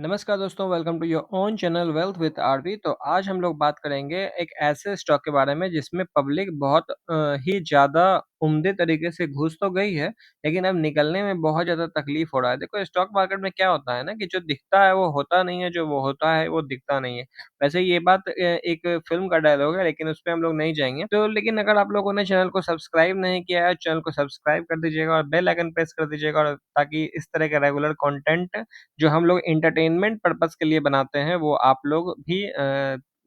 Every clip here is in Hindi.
नमस्कार दोस्तों, welcome to your own channel Wealth with RV. तो आज हम लोग बात करेंगे एक ऐसे स्टॉक के बारे में जिसमें पब्लिक बहुत ही ज़्यादा उम्दे तरीके से घुस तो गई है, लेकिन अब निकलने में बहुत ज़्यादा तकलीफ हो रहा है। देखो, स्टॉक मार्केट में क्या होता है ना कि जो दिखता है वो होता नहीं है, जो वो होता है वो दिखता नहीं है। वैसे ये बात एक फ़िल्म का डायलॉग है, लेकिन उसपे हम लोग नहीं जाएँगे। तो लेकिन अगर आप लोगों ने चैनल को सब्सक्राइब नहीं किया है, चैनल को सब्सक्राइब कर दीजिएगा और बेल आइकन प्रेस कर दीजिएगा, और ताकि इस तरह का रेगुलर कंटेंट जो हम लोग एंटरटेनमेंट पर्पज़ के लिए बनाते हैं, वो आप लोग भी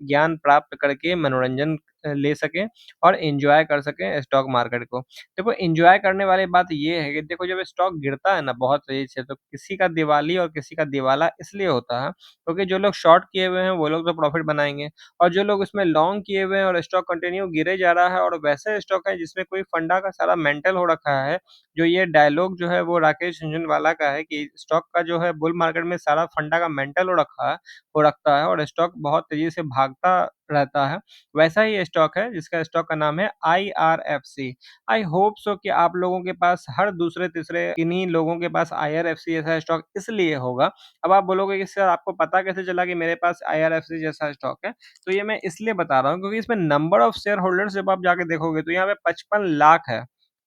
ज्ञान प्राप्त करके मनोरंजन ले सकें और एन्जॉय कर सकें स्टॉक मार्केट को। देखो, एन्जॉय करने वाली बात ये है कि देखो, जब स्टॉक गिरता है ना बहुत तेज़ी से, तो किसी का दिवाली और किसी का दिवाला इसलिए होता है, क्योंकि जो लोग शॉर्ट किए हुए हैं, वो लोग तो प्रॉफ़िट बनाएँगे, और जो लोग उसमें लॉन्ग किए हुए हैं और स्टॉक कंटिन्यू गिरे जा रहा है, और वैसे स्टॉक है जिसमें कोई फंडा का सारा मेंटल हो रखा है। जो ये डायलॉग जो है वो राकेश झुनझुनवाला का है कि स्टॉक का जो है बुल मार्केट में सारा फंडा का मेंटल हो रखता है और स्टॉक बहुत तेज़ी से भागता रहता है। वैसा ही ये स्टॉक है जिसका स्टॉक का नाम है आईआरएफसी। आई होप सो कि आप लोगों के पास हर दूसरे-तीसरे किन्हीं लोगों के पास आईआरएफसी जैसा स्टॉक इसलिए होगा। अब आप बोलोगे कि सर, आपको पता कैसे चला कि मेरे पास आईआरएफसी जैसा स्टॉक है? तो ये मैं इसलिए बता रहा हूँ क्योंकि इसमें नंबर ऑफ शेयर होल्डर्स जब आप जाके देखोगे तो यहाँ पे 55 लाख है।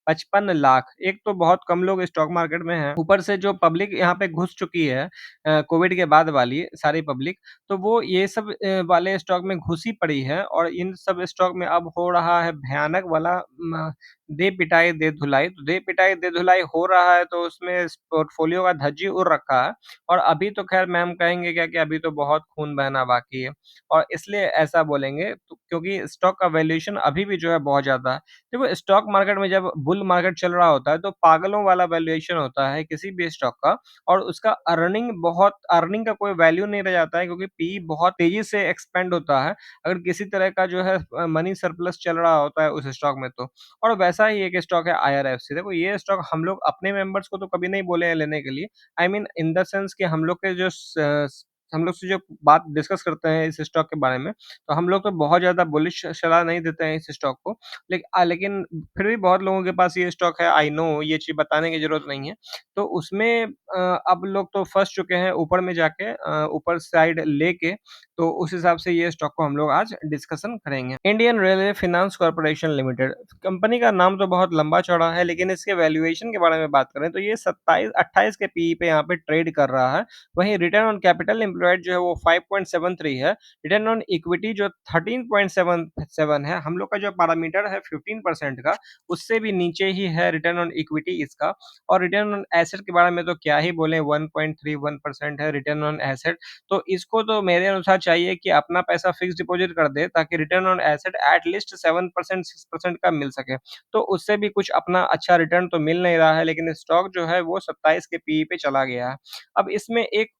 55 लाख, एक तो बहुत कम लोग स्टॉक मार्केट में हैं, ऊपर से जो पब्लिक यहाँ पे घुस चुकी है कोविड के बाद वाली सारी पब्लिक, तो वो ये सब वाले स्टॉक में घुसी पड़ी है, और इन सब स्टॉक में अब हो रहा है भयानक वाला दे पिटाई दे धुलाई। तो दे पिटाई दे धुलाई हो रहा है, तो उसमें इस पोर्टफोलियो का धज्जी उड़ रखा है, और अभी तो खैर मैम कहेंगे क्या कि अभी तो बहुत खून बहना बाकी है, और इसलिए ऐसा बोलेंगे तो क्योंकि स्टॉक का वैल्यूएशन अभी भी जो है बहुत ज़्यादा है। देखो, स्टॉक मार्केट में जब बुल मार्केट चल रहा होता है तो पागलों वाला वैल्यूएशन होता है किसी भी स्टॉक का, और उसका अर्निंग का कोई वैल्यू नहीं रह जाता है, क्योंकि पी बहुत तेज़ी से एक्सपेंड होता है, अगर किसी तरह का जो है मनी सरप्लस चल रहा होता है उस स्टॉक में तो। और वैसा ही एक स्टॉक है आईआरएफसी। देखो, ये स्टॉक हम लोग अपने मेंबर्स को तो कभी नहीं बोले हैं लेने के लिए। I mean in the sense कि हम लोग से जो बात डिस्कस करते हैं इस स्टॉक के बारे में, तो हम लोग तो बहुत ज़्यादा बुलिश सलाह नहीं देते हैं इस स्टॉक को। लेकिन फिर भी बहुत लोगों के पास ये स्टॉक है, आई नो, ये चीज़ बताने की ज़रूरत नहीं है। तो उसमें अब लोग तो फँस चुके हैं ऊपर में जाके, ऊपर साइड लेके, तो उस हिसाब से ये स्टॉक को हम लोग आज डिस्कशन करेंगे। Indian railway finance corporation limited, company का नाम तो बहुत लंबा-चौड़ा है, लेकिन इसके वैल्यूएशन के बारे में बात करें तो ये 27-28 के पीई पे यहाँ पे ट्रेड कर रहा है। वहीं रिटर्न ऑन कैपिटल एम्प्लॉयड जो है वो 5.73 है। रिटर्न ऑन इक्विटी जो 13.77 है, हम लोग का जो पैरामीटर है 15% का, उससे भी नीचे ही है रिटर्न ऑन इक्विटी इसका। और रिटर्न ऑन एसेट के बारे में तो क्या ही बोलें, 1.31% है रिटर्न ऑन एसेट। तो इसको तो मेरे अनुसार चाहिए कि अपना पैसा फिक्स्ड डिपॉज़िट कर दे, ताकि return on asset at least 7% 6% का मिल सके। तो उससे भी कुछ अपना अच्छा रिटर्न तो मिल नहीं रहा है, लेकिन स्टॉक जो है वो 27 के पीई पे चला गया है। अब इसमें एक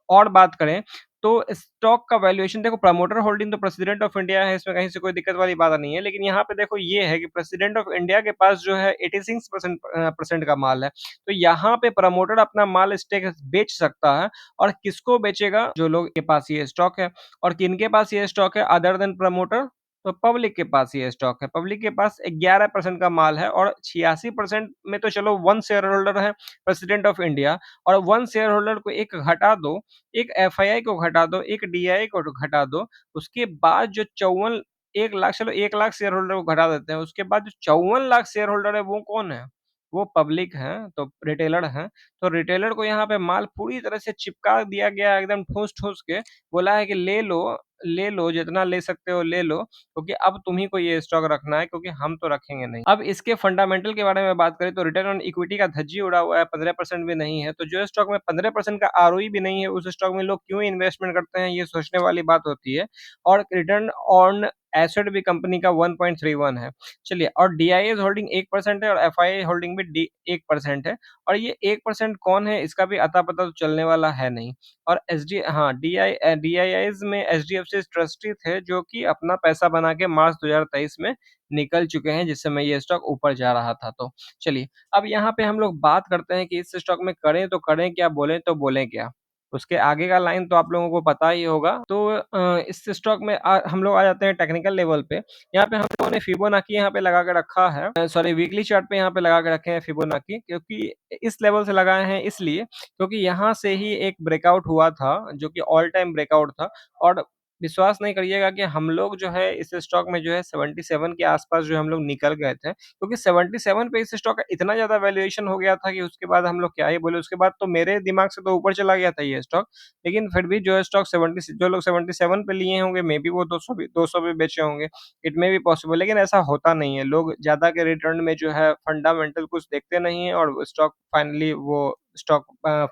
और बात करें, तो स्टॉक का वैल्यूएशन देखो, प्रमोटर होल्डिंग तो प्रेसिडेंट ऑफ इंडिया है, इसमें कहीं से कोई दिक्कत वाली बात नहीं है। लेकिन यहाँ पे देखो ये है कि प्रेसिडेंट ऑफ इंडिया के पास जो है 86% परसेंट का माल है। तो यहाँ पे प्रमोटर अपना माल स्टेक बेच सकता है, और किसको बेचेगा? जो लोग के पास ये स्टॉक है। और किनके पास ये स्टॉक है अदर देन प्रमोटर? तो पब्लिक के पास ये स्टॉक है। पब्लिक के पास 11% का माल है, और 86% में तो चलो 1 शेयर होल्डर है प्रेसिडेंट ऑफ इंडिया, और 1 शेयर होल्डर को एक घटा दो, एक एफआईआई को घटा दो, एक डीआई को घटा दो, उसके बाद जो 54 1 लाख, चलो 1 लाख शेयर होल्डर को घटा देते हैं, उसके बाद जो 54 लाख शेयर होल्डर है वो कौन है? वो पब्लिक है, तो रिटेलर हैं। तो रिटेलर को यहाँ पे माल पूरी तरह से चिपका दिया गया है एकदम ठूस-ठूस के, बोला है कि ले लो जितना ले सकते हो ले लो, क्योंकि अब तुम्हीं को ये स्टॉक रखना है, क्योंकि हम तो रखेंगे नहीं। अब इसके फंडामेंटल के बारे में बात करें तो रिटर्न ऑन इक्विटी का धज्जी उड़ा हुआ है, 15% भी नहीं है। तो जो स्टॉक में 15% का आरओई भी नहीं है, उस स्टॉक में लोग क्यों इन्वेस्टमेंट करते हैं, ये सोचने वाली बात होती है। और रिटर्न ऑन एसेट भी कंपनी का 1.31 है। चलिए, और डीआईएस होल्डिंग 1% है, और एफआईआई होल्डिंग भी डी 1% है। और ये 1% कौन है, इसका भी अता-पता तो चलने वाला है नहीं। और एसडी हाँ, डीआईआईज़ में एचडीएफसी ट्रस्टी थे, जो कि अपना पैसा बना के मार्च 2023 में निकल चुके हैं, जिस समय ये स्टॉक ऊपर जा रहा था तो। चलिए, अब यहाँ पे हम लोग बात करते हैं कि इस स्टॉक में करें तो करें क्या, बोलें तो बोलें क्या? उसके आगे का लाइन तो आप लोगों को पता ही होगा। तो इस स्टॉक में हम लोग आ जाते हैं टेक्निकल लेवल पे। यहाँ पे हम लोगों ने फिबोनाची यहाँ पे लगा के रखा है, सॉरी वीकली चार्ट पे यहाँ पे लगा के रखे हैं फिबोनाची, क्योंकि इस लेवल से लगाए हैं इसलिए क्योंकि यहाँ से ही एक ब्रेकआउट हुआ था जो कि ऑल टाइम ब्रेकआउट था। और विश्वास नहीं करिएगा कि हम लोग जो है इस स्टॉक में जो है 77 के आसपास जो हम लोग निकल गए थे, क्योंकि 77 पे इस स्टॉक का इतना ज़्यादा वैल्यूएशन हो गया था कि उसके बाद हम लोग क्या ही बोले, उसके बाद तो मेरे दिमाग से तो ऊपर चला गया था ये स्टॉक। लेकिन फिर भी जो है स्टॉक 70 जो लोग 77 पे लिए होंगे, मे बी वो 200 पे बेचे होंगे। इट मे बी पॉसिबल, लेकिन ऐसा होता नहीं है। लोग ज़्यादा के रिटर्न में जो है फंडामेंटल कुछ देखते नहीं है और स्टॉक फाइनली वो स्टॉक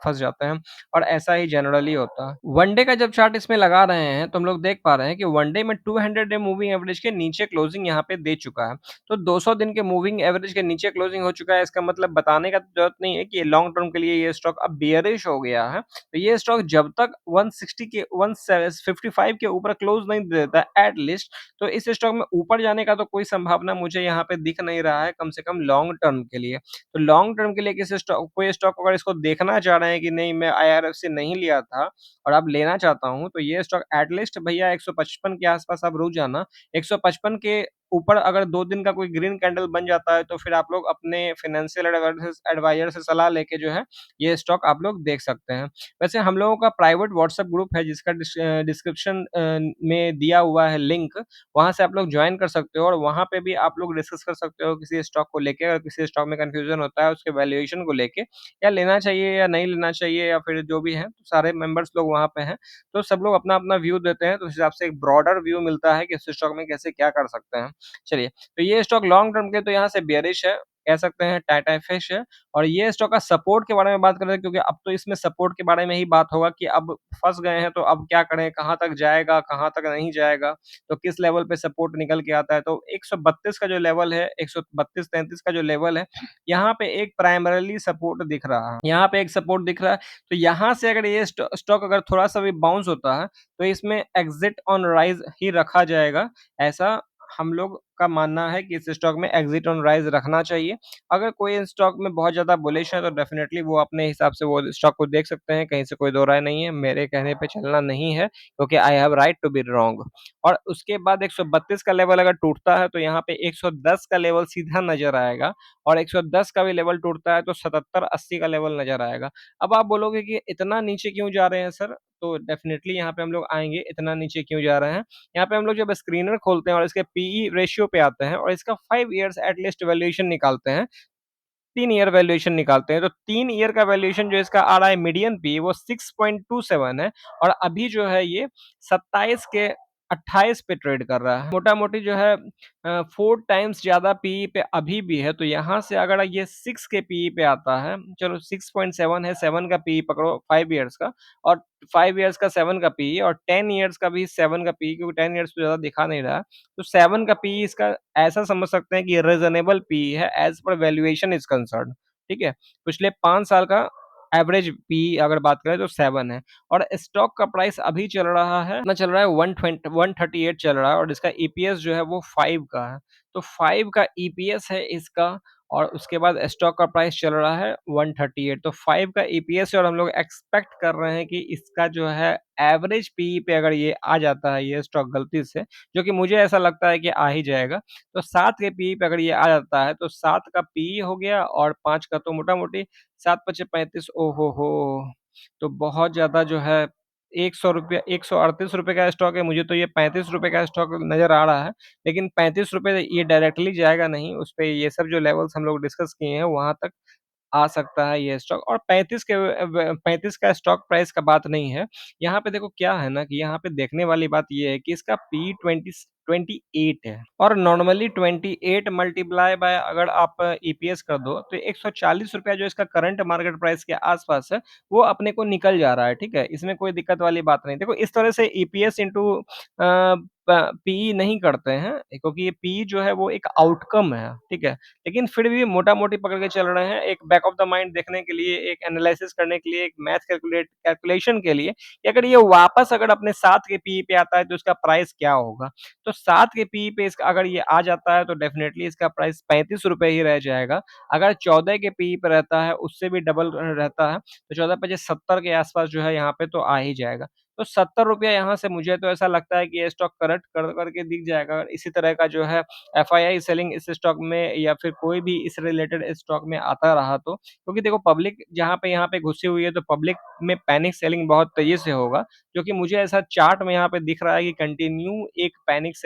फँस जाते हैं, और ऐसा ही जनरली होता है। वन डे का जब चार्ट इसमें लगा रहे हैं तो हम लोग देख पा रहे हैं कि वन डे में 200 डे मूविंग एवरेज के नीचे क्लोजिंग यहाँ पे दे चुका है। तो 200 दिन के मूविंग एवरेज के नीचे क्लोजिंग हो चुका है, इसका मतलब बताने का जरूरत नहीं है कि ये लॉन्ग टर्म के लिए ये स्टॉक अब बेयरिश हो गया है। तो ये स्टॉक जब तक 160 के 155 के ऊपर क्लोज नहीं दे देता एट लीस्ट, तो इस स्टॉक में ऊपर जाने का तो कोई संभावना मुझे यहाँ पे दिख नहीं रहा है, कम से कम लॉन्ग टर्म के लिए। तो लॉन्ग टर्म के लिए किसी स्टॉक कोई स्टॉक अगर इसको देखना चाह रहे हैं कि नहीं मैं आईआरएफ से नहीं लिया था और अब लेना चाहता हूँ, तो ये स्टॉक एटलीस्ट भैया 155 के आसपास आप रुक जाना। 155 के ऊपर अगर 2 दिन का कोई ग्रीन कैंडल बन जाता है, तो फिर आप लोग अपने फाइनेंशियल एडवाइज़र से सलाह लेके जो है, ये स्टॉक आप लोग देख सकते हैं। वैसे हम लोगों का प्राइवेट व्हाट्सएप ग्रुप है जिसका डिस्क्रिप्शन में दिया हुआ है लिंक, वहाँ से आप लोग जॉइन कर सकते हो और वहाँ पे भी आप लोग डिस्कस कर सकते हो किसी स्टॉक को लेके। अगर किसी स्टॉक में कन्फ्यूज़न होता है उसके वैल्यूएशन को लेके, या लेना चाहिए या नहीं लेना चाहिए या फिर जो भी है, तो सारे मेंबर्स लोग वहाँ पे हैं। तो सब लोग अपना-अपना व्यू देते हैं, तो उस हिसाब से एक ब्रॉडर व्यू मिलता है कि इस स्टॉक में कैसे क्या कर सकते हैं। चलिए, तो ये स्टॉक लॉन्ग टर्म के तो यहाँ से बेयरिश है, कह सकते हैं टाटा फिश है। और ये स्टॉक का सपोर्ट के बारे में बात करें, क्योंकि अब तो इसमें सपोर्ट के बारे में ही बात होगा कि अब फँस गए हैं तो अब क्या करें, कहाँ तक जाएगा, कहाँ तक नहीं जाएगा, तो किस लेवल पे सपोर्ट निकल के आता है। तो 132 का जो लेवल है, 132-33 का जो लेवल है, यहाँ पे एक प्राइमरीली सपोर्ट दिख रहा है। यहाँ पे एक सपोर्ट दिख रहा है, तो यहाँ से अगर ये स्टॉक अगर थोड़ा-सा भी बाउंस होता है, तो इसमें एग्ज़िट ऑन राइज़ ही रखा जाएगा। ऐसा हम लोग का मानना है कि इस स्टॉक में एग्ज़िट ऑन राइज़ रखना चाहिए। अगर कोई स्टॉक में बहुत ज़्यादा बुलिश है, तो डेफ़िनेटली वो अपने हिसाब से वो स्टॉक को देख सकते हैं, कहीं से कोई दो राय नहीं है। मेरे कहने पे चलना नहीं है, क्योंकि I have right to be wrong. और उसके बाद 132 का लेवल अगर टूटता है, तो यहाँ पे 110 का लेवल सीधा नज़र आएगा, और 110 का भी लेवल टूटता है, तो 77-80 का लेवल नज़र आएगा। अब आप बोलोगे कि इतना नीचे क्यों जा रहे हैं सर? तो डेफ़िनेटली यहाँ पे हम लोग आएँगे, इतना नीचे क्यों जा रहे हैं? यहाँ पे हम लोग जब स्क्रीनर खोलते हैं और इसके पीई रेशियो पे आते हैं और इसका 5 इयर्स एट लीस्ट वैल्यूएशन निकालते हैं, 3 ईयर वैल्यूएशन निकालते हैं, तो 3 ईयर का वैल्यूएशन जो इसका आ रहा है मीडियन पी वो 6.27 है, और अभी जो है ये 27 के 28 पे ट्रेड कर रहा है। मोटा-मोटी जो है 4 टाइम्स ज़्यादा पीई पे अभी भी है, तो यहाँ से अगर ये 6 के पीई पे आता है, चलो 6.7 है, 7 का पीई पकड़ो 5 इयर्स का, और 5 इयर्स का 7 का पीई, और 10 इयर्स का भी 7 का पीई, क्योंकि 10 इयर्स तो ज़्यादा दिखा नहीं रहा है। तो 7 का पीई इसका ऐसा समझ सकते हैं कि रीज़नेबल पीई है as per valuation is concerned, ठीक है? पिछले 5 साल का एवरेज पीई अगर बात करें तो 7 है, और स्टॉक का प्राइस अभी चल रहा है, कितना चल रहा है, 138 चल रहा है, और इसका ईपीएस जो है वो 5 का है। तो 5 का ईपीएस है इसका, और उसके बाद स्टॉक का प्राइस चल रहा है 138, तो 5 का ईपीएस है, और हम लोग एक्सपेक्ट कर रहे हैं कि इसका जो है एवरेज पीई पे अगर ये आ जाता है ये स्टॉक गलती से, जो कि मुझे ऐसा लगता है कि आ ही जाएगा, तो 7 के पीई पे अगर ये आ जाता है, तो 7 का पीई हो गया और 5 का, तो मोटा-मोटी 7 पचे 35, ओहो हो! तो बहुत ज़्यादा जो है ₹100 ₹138 का स्टॉक है, मुझे तो ये ₹35 का स्टॉक नज़र आ रहा है। लेकिन ₹35 ये डायरेक्टली जाएगा नहीं, उसपे ये सब जो लेवल्स हम लोग डिस्कस किए हैं वहाँ तक आ सकता है ये स्टॉक, और 35 का स्टॉक प्राइस का बात नहीं है। यहाँ पे देखो क्या है ना कि यहाँ पे देखने वाली बात ये है कि इसका पी 28 है, और नॉर्मली 28 मल्टीप्लाई बाय अगर आप ईपीएस कर दो, तो ₹140 जो इसका करंट मार्केट प्राइस के आस-पास है, वो अपने को निकल जा रहा है, ठीक है? इसमें कोई दिक्कत वाली बात नहीं। देखो इस तरह से ईपीएस इंटू प पीई नहीं करते हैं, क्योंकि ये पीई जो है वो एक आउटकम है, ठीक है? लेकिन फिर भी मोटा-मोटी पकड़ के चल रहे हैं, एक बैक ऑफ द माइंड देखने के लिए, एक एनालिसिस करने के लिए, एक मैथ कैलकुलेशन के लिए कि अगर ये वापस अगर अपने 7 के पीई पे आता है तो इसका प्राइस क्या होगा? तो तो 7 के पीई पे इसका अगर ये आ जाता है तो डेफ़िनेटली इसका प्राइस ₹35 ही रह जाएगा। अगर 14 के पीई पे रहता है, उससे भी डबल रहता है, तो 14 पचे 70 के आस-पास जो है यहाँ पे तो आ ही जाएगा। तो ₹70 यहाँ से मुझे तो ऐसा लगता है कि ये स्टॉक करेक्ट कर के दिख जाएगा। अगर इसी तरह का जो है एफआईआई सेलिंग इस स्टॉक में या फिर कोई भी इस रिलेटेड स्टॉक में आता रहा तो क्योंकि देखो पब्लिक जहाँ पे यहाँ पे घुसी हुई है तो पब्लिक में पैनिक सेलिंग बहुत तेज़ी से होगा, जो कि मुझे ऐसा चार्ट में यहाँ पे दिख रहा है कि कंटिन्यू एक पैनिक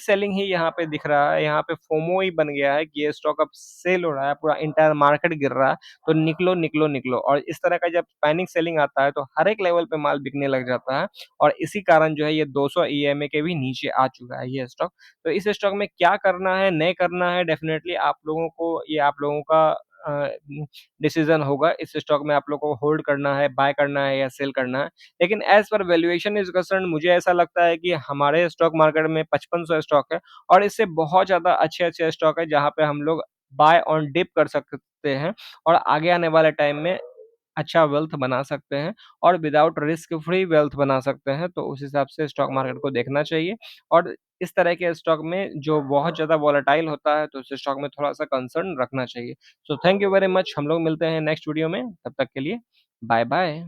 सेलिंग ही यहाँ पे दिख रहा है। यहाँ पे फोमो ही बन गया है कि ये स्टॉक अब सेल हो रहा है, पूरा एंटायर मार्केट गिर रहा है, तो निकलो, निकलो, निकलो और इस तरह का जब पैनिक सेलिंग आता है तो हर एक लेवल पे माल बिकने लग जाता है और इसी कारण जो है ये 200 ईएमए के भी नीचे आ चुका है ये स्टॉक। तो इस स्टॉक में क्या करना है, नहीं करना है डेफ़िनेटली आप लोगों को ये आप लोगों का अ, डिसीज़न होगा। इस स्टॉक में आप लोग को होल्ड करना है, बाय करना है या सेल करना है। लेकिन as per valuation is concerned मुझे ऐसा लगता है कि हमारे स्टॉक मार्केट में 5500 स्टॉक है और इससे बहुत ज़्यादा अच्छे-अच्छे स्टॉक है जहाँ पे हम लोग बाय ऑन डिप कर सकते हैं और आगे आने वाले टाइम में अच्छा वेल्थ बना सकते हैं और विदाउट रिस्क फ्री वेल्थ बना सकते हैं, तो उस हिसाब से स्टॉक मार्केट को देखना चाहिए और इस तरह के स्टॉक में जो बहुत ज़्यादा वोलेटाइल होता है, तो उस स्टॉक में थोड़ा-सा कंसर्न रखना चाहिए। So thank you very much हम लोग मिलते हैं नेक्स्ट वीडियो में, तब तक के लिए बाय-बाय।